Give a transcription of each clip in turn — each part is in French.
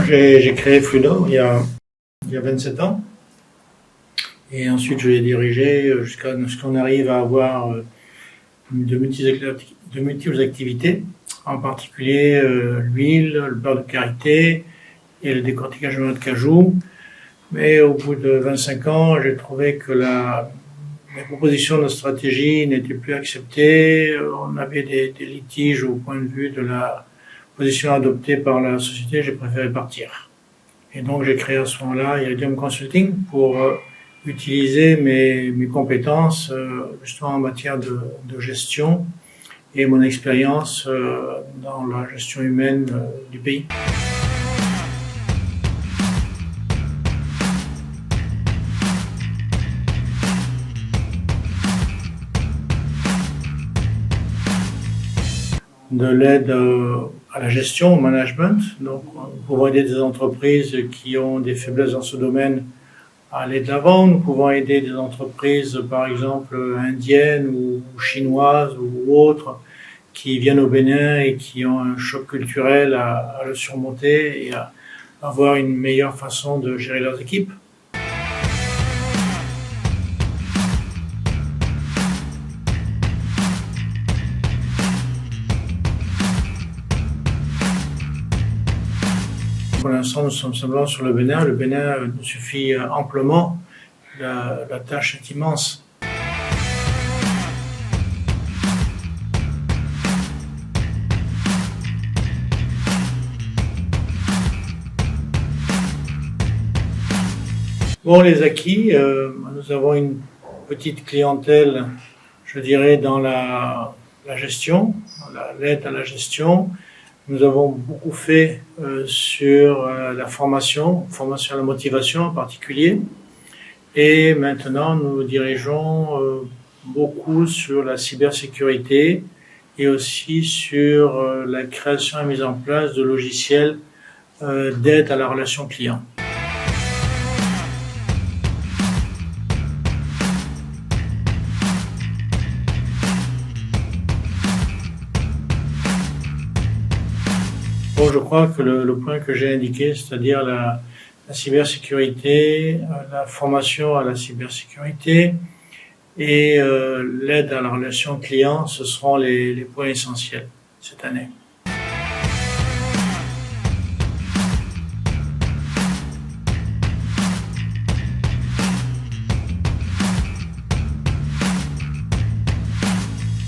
J'ai créé Fluno il y a 27 ans. Et ensuite, je l'ai dirigé jusqu'à ce qu'on arrive à avoir de multiples activités, en particulier l'huile, le beurre de karité et le décortiquage de noix de cajou. Mais au bout de 25 ans, j'ai trouvé que mes propositions de stratégie n'étaient plus acceptées. On avait des litiges au point de vue de la position adoptée par la société. J'ai préféré partir. Et donc, j'ai créé à ce moment-là Iridium Consulting pour utiliser mes compétences justement en matière de gestion et mon expérience dans la gestion humaine du pays. De l'aide à la gestion, au management. Donc, nous pouvons aider des entreprises qui ont des faiblesses dans ce domaine à aller de l'avant. Nous pouvons aider des entreprises, par exemple, indiennes ou chinoises ou autres, qui viennent au Bénin et qui ont un choc culturel à le surmonter et à avoir une meilleure façon de gérer leurs équipes. Pour l'instant, nous sommes simplement sur le Bénin. Le Bénin nous suffit amplement. La tâche est immense. Bon, les acquis, nous avons une petite clientèle, je dirais, dans la gestion, l'aide à la gestion. Nous avons beaucoup fait sur la formation à la motivation en particulier. Et maintenant, nous dirigeons beaucoup sur la cybersécurité et aussi sur la création et mise en place de logiciels d'aide à la relation client. Bon, je crois que le point que j'ai indiqué, c'est-à-dire la cybersécurité, la formation à la cybersécurité et l'aide à la relation client, ce seront les points essentiels cette année.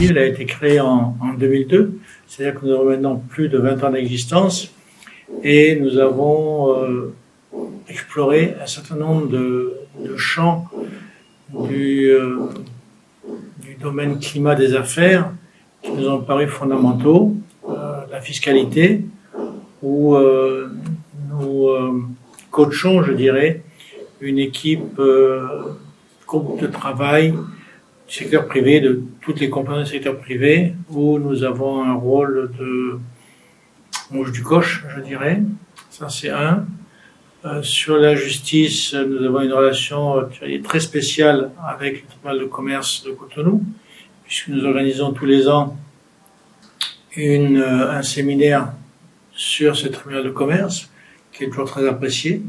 Il a été créé en 2002, c'est-à-dire que nous avons maintenant plus de 20 ans d'existence et nous avons exploré un certain nombre de champs du domaine climat des affaires qui nous ont paru fondamentaux, la fiscalité, où nous coachons, je dirais, une équipe, groupe de travail du secteur privé, de toutes les composantes du secteur privé, où nous avons un rôle de mouche du coche, je dirais. Ça, c'est un. Sur la justice, nous avons une relation très spéciale avec le tribunal de commerce de Cotonou, puisque nous organisons tous les ans un séminaire sur ce tribunal de commerce, qui est toujours très apprécié,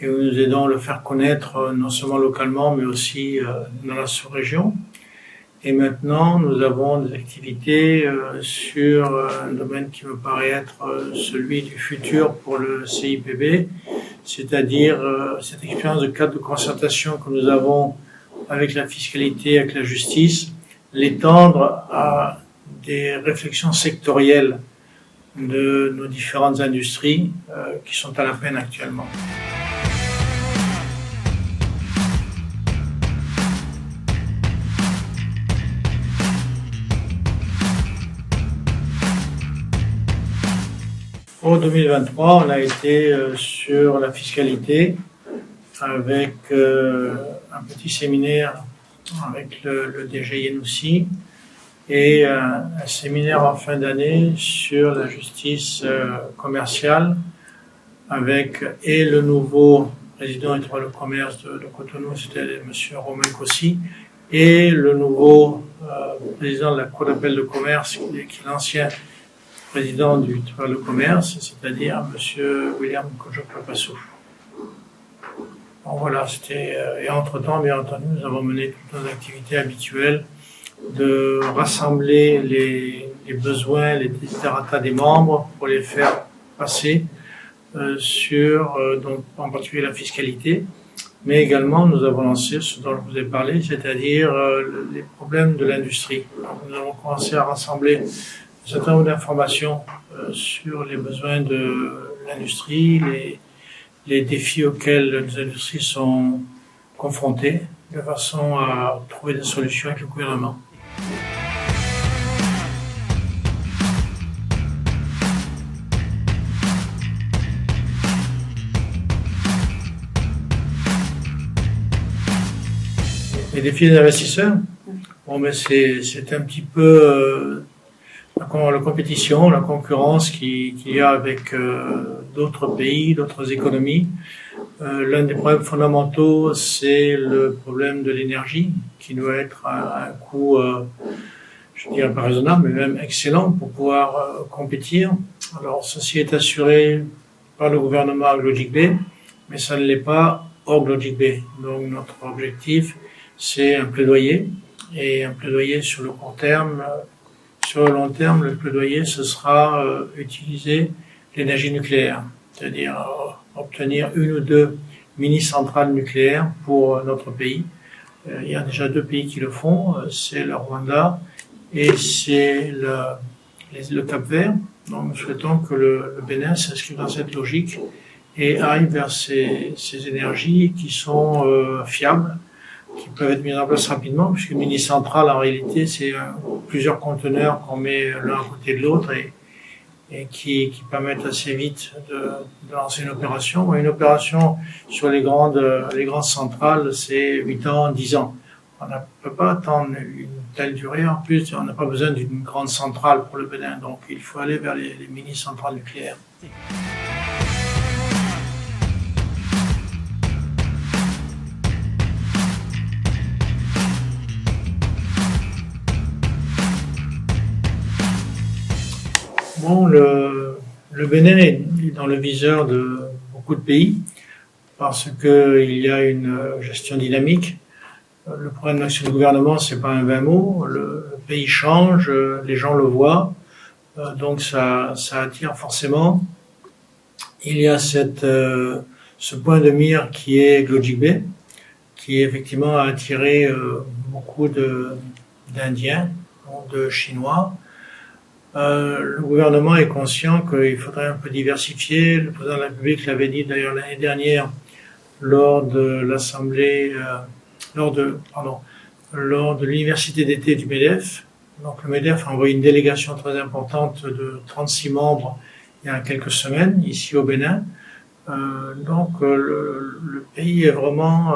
et où nous aidons à le faire connaître non seulement localement, mais aussi dans la sous-région. Et maintenant, nous avons des activités sur un domaine qui me paraît être celui du futur pour le CIPB, c'est-à-dire cette expérience de cadre de concertation que nous avons avec la fiscalité, avec la justice, l'étendre à des réflexions sectorielles de nos différentes industries qui sont à la peine actuellement. En 2023, on a été sur la fiscalité avec un petit séminaire avec le DG Yenoussi et un séminaire en fin d'année sur la justice commerciale avec le nouveau président du tribunal de commerce de Cotonou, c'était M. Romain Cossi, et le nouveau président de la Cour d'appel de commerce, qui est l'ancien président du tribunal de commerce, c'est-à-dire M. William Kojok-Papassou. Bon, voilà, et entre-temps, bien entendu, nous avons mené toutes nos activités habituelles de rassembler les besoins, les desiderata des membres pour les faire passer sur, donc, en particulier la fiscalité, mais également nous avons lancé ce dont je vous ai parlé, c'est-à-dire les problèmes de l'industrie. Nous avons commencé à rassembler un certain nombre d'informations sur les besoins de l'industrie, les défis auxquels les industries sont confrontées, de façon à trouver des solutions avec le gouvernement. Les défis des investisseurs, bon, mais c'est un petit peu la compétition, la concurrence qu'il y a avec d'autres pays, d'autres économies. L'un des problèmes fondamentaux, c'est le problème de l'énergie, qui doit être à un coût, je dirais pas raisonnable, mais même excellent pour pouvoir compétir. Alors, ceci est assuré par le gouvernement avec Logic B, mais ça ne l'est pas hors Logic B. Donc, notre objectif, c'est un plaidoyer, et un plaidoyer sur le court terme. Sur le long terme, le plaidoyer, ce sera utiliser l'énergie nucléaire, c'est-à-dire obtenir une ou deux mini-centrales nucléaires pour notre pays. Il y a déjà 2 pays qui le font, c'est le Rwanda et c'est le Cap-Vert. Donc nous souhaitons que le Bénin s'inscrive dans cette logique et aille vers ces énergies qui sont fiables, qui peuvent être mises en place rapidement, puisqu'une mini-centrale, en réalité, c'est plusieurs conteneurs qu'on met l'un à côté de l'autre et qui permettent assez vite de lancer une opération. Une opération sur les grandes centrales, c'est 8 ans, 10 ans. On ne peut pas attendre une telle durée. En plus, on n'a pas besoin d'une grande centrale pour le Bénin, donc il faut aller vers les mini-centrales nucléaires. Bon, le Bénin est dans le viseur de beaucoup de pays parce qu'il y a une gestion dynamique. Le problème de l'action du gouvernement, c'est pas un vain mot. Le pays change, les gens le voient, donc ça attire forcément. Il y a ce point de mire qui est Logic B, qui effectivement a attiré beaucoup d'Indiens, de Chinois. Le gouvernement est conscient qu'il faudrait un peu diversifier. Le président de la République l'avait dit d'ailleurs l'année dernière lors de l'université d'été du MEDEF. Donc le MEDEF a envoyé une délégation très importante de 36 membres il y a quelques semaines ici au Bénin. Donc le pays est vraiment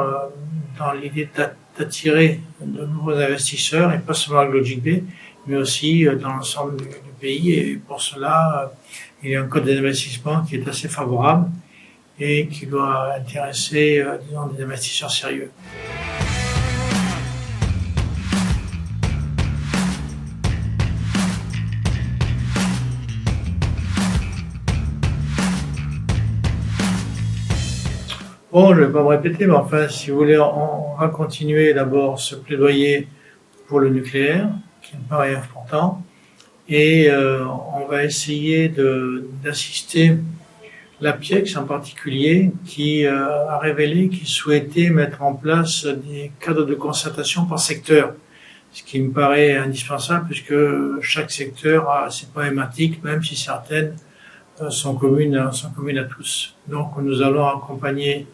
dans l'idée d'attirer de nouveaux investisseurs et pas seulement avec Logic B, mais aussi dans l'ensemble du pays. Et pour cela, il y a un code d'investissement qui est assez favorable et qui doit intéresser, disons, des investisseurs sérieux. Bon, je ne vais pas me répéter, mais enfin, si vous voulez, on va continuer d'abord ce plaidoyer pour le nucléaire, qui me paraît important, et on va essayer d'assister l'APIEX en particulier, qui a révélé qu'il souhaitait mettre en place des cadres de concertation par secteur, ce qui me paraît indispensable puisque chaque secteur a ses problématiques, même si certaines sont communes à tous. Donc nous allons accompagner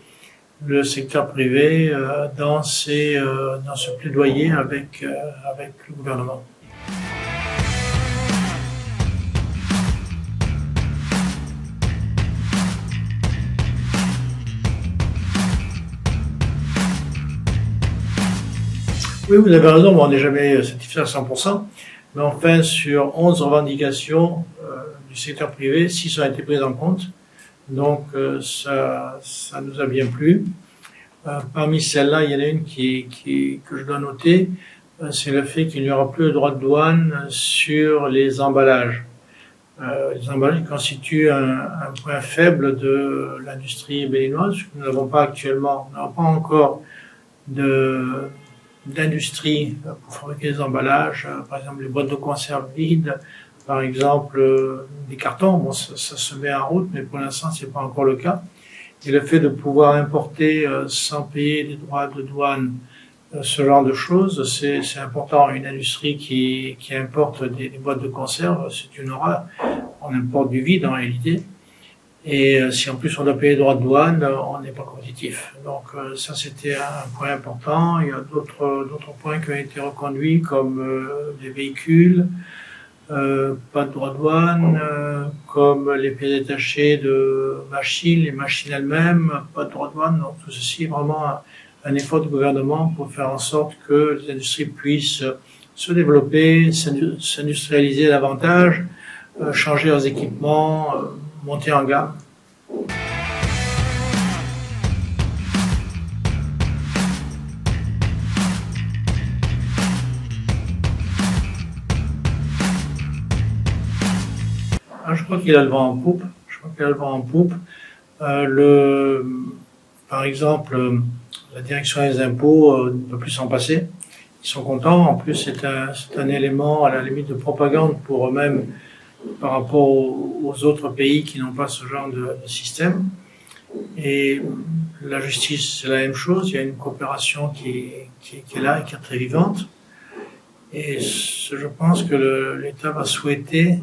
le secteur privé dans ce plaidoyer avec le gouvernement. Oui, vous avez raison, on n'est jamais satisfait à 100%, mais enfin, sur 11 revendications du secteur privé, 6 ont été prises en compte, donc ça nous a bien plu. Parmi celles-là, il y en a une que je dois noter, c'est le fait qu'il n'y aura plus de droit de douane sur les emballages. Les emballages constituent un point faible de l'industrie béninoise. Nous n'avons pas actuellement, nous n'avons pas encore d'industrie pour fabriquer des emballages, par exemple les boîtes de conserve vides, par exemple des cartons. Bon, ça se met en route, mais pour l'instant, c'est pas encore le cas. Et le fait de pouvoir importer sans payer des droits de douane ce genre de choses, c'est important. Une industrie qui importe des boîtes de conserve, c'est une horreur. On importe du vide en réalité. Et si en plus on doit payer les droits de douane, on n'est pas compétitif. Donc ça, c'était un point important. Il y a d'autres points qui ont été reconduits, comme les véhicules, pas de droits de douane, comme les pièces détachées de machines, les machines elles-mêmes, pas de droits de douane. Donc tout ceci est vraiment un effort du gouvernement pour faire en sorte que les industries puissent se développer, s'industrialiser davantage, changer leurs équipements, monter en gamme. Je crois qu'il a le vent en poupe. Par exemple, la direction des impôts ne peut plus s'en passer. Ils sont contents. En plus, c'est un élément à la limite de propagande pour eux-mêmes par rapport aux autres pays qui n'ont pas ce genre de système. Et la justice, c'est la même chose. Il y a une coopération qui est là et qui est très vivante. Et je pense que l'État va souhaiter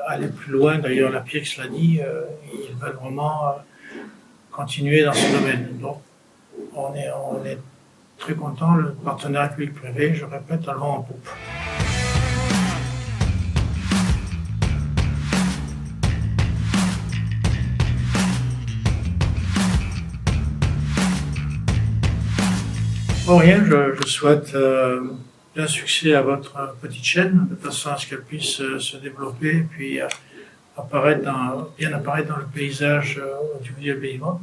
aller plus loin. D'ailleurs, la PIEX l'a dit, ils veulent vraiment continuer dans ce domaine. Donc, on est très content. Le partenariat public-privé, je répète, a le vent en poupe. Pour rien, je souhaite plein succès à votre petite chaîne, de façon à ce qu'elle puisse se développer et puis bien apparaître dans le paysage audiovisuel béninois.